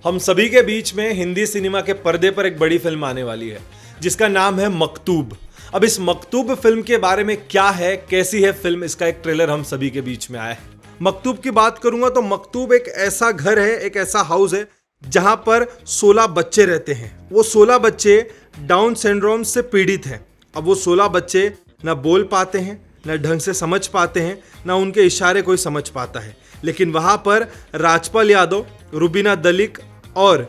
हम सभी के बीच में हिंदी सिनेमा के पर्दे पर एक बड़ी फिल्म आने वाली है जिसका नाम है मकतूब। अब इस मकतूब फिल्म के बारे में क्या है, कैसी है फिल्म, इसका एक ट्रेलर हम सभी के बीच में आया है। मकतूब की बात करूंगा तो मकतूब एक ऐसा घर है, एक ऐसा हाउस है जहां पर 16 बच्चे रहते हैं। वो 16 बच्चे डाउन सिंड्रोम से पीड़ित हैं। अब वो 16 बच्चे ना बोल पाते हैं, ना ढंग से समझ पाते हैं, ना उनके इशारे कोई समझ पाता है। लेकिन वहां पर राजपाल यादव, रुबीना दलिक और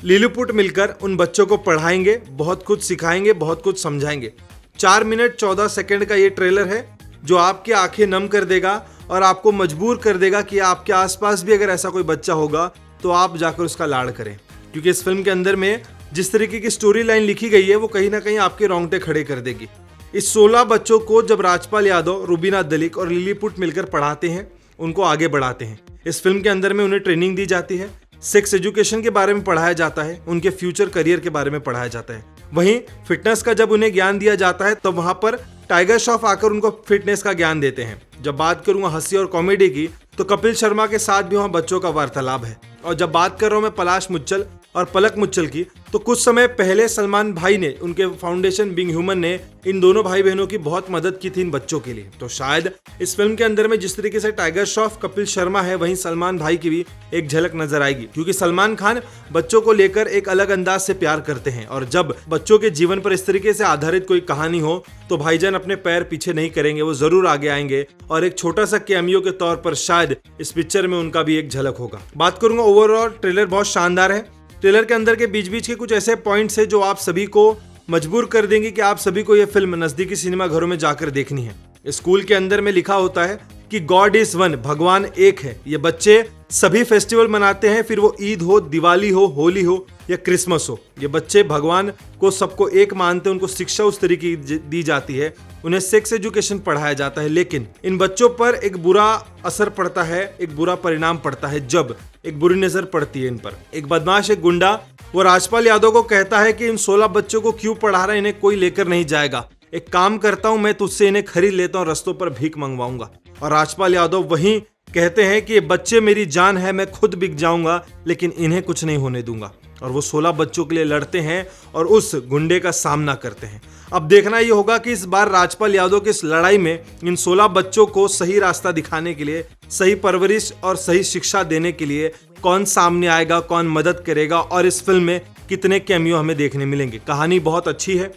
लिलीपुट मिलकर उन बच्चों को पढ़ाएंगे, बहुत कुछ सिखाएंगे, बहुत कुछ समझाएंगे। 4 मिनट 14 सेकंड का ये ट्रेलर है जो आपकी आंखें नम कर देगा और आपको मजबूर कर देगा कि आपके आसपास भी अगर ऐसा कोई बच्चा होगा तो आप जाकर उसका लाड़ करें। क्योंकि इस फिल्म के अंदर में जिस तरीके की स्टोरी लाइन लिखी गई है वो कहीं ना कहीं आपके रोंगटे खड़े कर देगी। इस 16 बच्चों को जब राजपाल यादव, रुबीना दलिक और लिलीपुट मिलकर पढ़ाते हैं, उनको आगे बढ़ाते हैं। इस फिल्म के अंदर में उन्हें ट्रेनिंग दी जाती है, सेक्स एजुकेशन के बारे में पढ़ाया जाता है, उनके फ्यूचर करियर के बारे में पढ़ाया जाता है। वहीं फिटनेस का जब उन्हें ज्ञान दिया जाता है तो वहां पर टाइगर श्रॉफ आकर उनको फिटनेस का ज्ञान देते हैं। जब बात करूंगा हंसी और कॉमेडी की तो कपिल शर्मा के साथ भी वहां बच्चों का वार्तालाप है। और जब बात कर रहा हूं मैं पलाश मुच्छल और पलक मुच्छल की तो कुछ समय पहले सलमान भाई ने, उनके फाउंडेशन बीइंग ह्यूमन ने इन दोनों भाई बहनों की बहुत मदद की थी इन बच्चों के लिए। तो शायद इस फिल्म के अंदर में जिस तरीके से टाइगर श्रॉफ, कपिल शर्मा है, वहीं सलमान भाई की भी एक झलक नजर आएगी। क्योंकि सलमान खान बच्चों को लेकर एक अलग अंदाज से प्यार करते हैं और जब बच्चों के जीवन पर इस तरीके से आधारित कोई कहानी हो तो भाईजान अपने पैर पीछे नहीं करेंगे, वो जरूर आगे आएंगे और एक छोटा सा कैमियो के तौर पर शायद इस पिक्चर में उनका भी एक झलक होगा। बात करूंगा ओवरऑल ट्रेलर बहुत शानदार है। ट्रेलर के अंदर के बीच बीच के कुछ ऐसे पॉइंट्स है जो आप सभी को मजबूर कर देंगे कि आप सभी को यह फिल्म नजदीकी सिनेमा घरों में जाकर देखनी है। स्कूल के अंदर में लिखा होता है कि गॉड इज वन, भगवान एक है। ये बच्चे सभी फेस्टिवल मनाते हैं, फिर वो ईद हो, दिवाली हो, होली हो या क्रिसमस हो। ये बच्चे भगवान को सबको एक मानते हैं, उनको शिक्षा उस तरीके की दी जाती है, उन्हें सेक्स एजुकेशन पढ़ाया जाता है। लेकिन इन बच्चों पर एक बुरा असर पड़ता है, एक बुरा परिणाम पड़ता है जब एक बुरी नजर पड़ती है इन पर। एक बदमाश, एक गुंडा, वो राजपाल यादव को कहता है कि इन 16 बच्चों को क्यों पढ़ा रहा है, इन्हें कोई लेकर नहीं जाएगा। एक काम करता हूं, मैं तुझसे इन्हें खरीद लेता हूं, रस्तों पर भीख मंगवाऊंगा। और राजपाल यादव वहीं कहते हैं कि ये बच्चे मेरी जान है, मैं खुद बिक जाऊंगा लेकिन इन्हें कुछ नहीं होने दूंगा। और वो 16 बच्चों के लिए लड़ते हैं और उस गुंडे का सामना करते हैं। अब देखना ये होगा कि इस बार राजपाल यादव की इस लड़ाई में इन 16 बच्चों को सही रास्ता दिखाने के लिए, सही परवरिश और सही शिक्षा देने के लिए कौन सामने आएगा, कौन मदद करेगा और इस फिल्म में कितने कैमियो हमें देखने मिलेंगे। कहानी बहुत अच्छी है,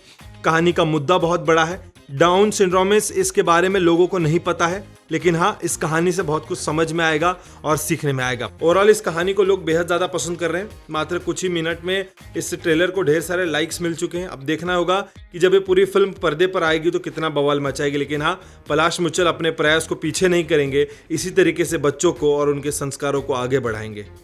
कहानी का मुद्दा बहुत बड़ा है। डाउन सिंड्रोमिस इसके बारे में लोगों को नहीं पता है, लेकिन हाँ, इस कहानी से बहुत कुछ समझ में आएगा और सीखने में आएगा। ओवरऑल इस कहानी को लोग बेहद ज्यादा पसंद कर रहे हैं। मात्र कुछ ही मिनट में इस ट्रेलर को ढेर सारे लाइक्स मिल चुके हैं। अब देखना होगा कि जब ये पूरी फिल्म पर्दे पर आएगी तो कितना बवाल मचाएगी। लेकिन हाँ, पलाश मुच्छल अपने प्रयास को पीछे नहीं करेंगे, इसी तरीके से बच्चों को और उनके संस्कारों को आगे बढ़ाएंगे।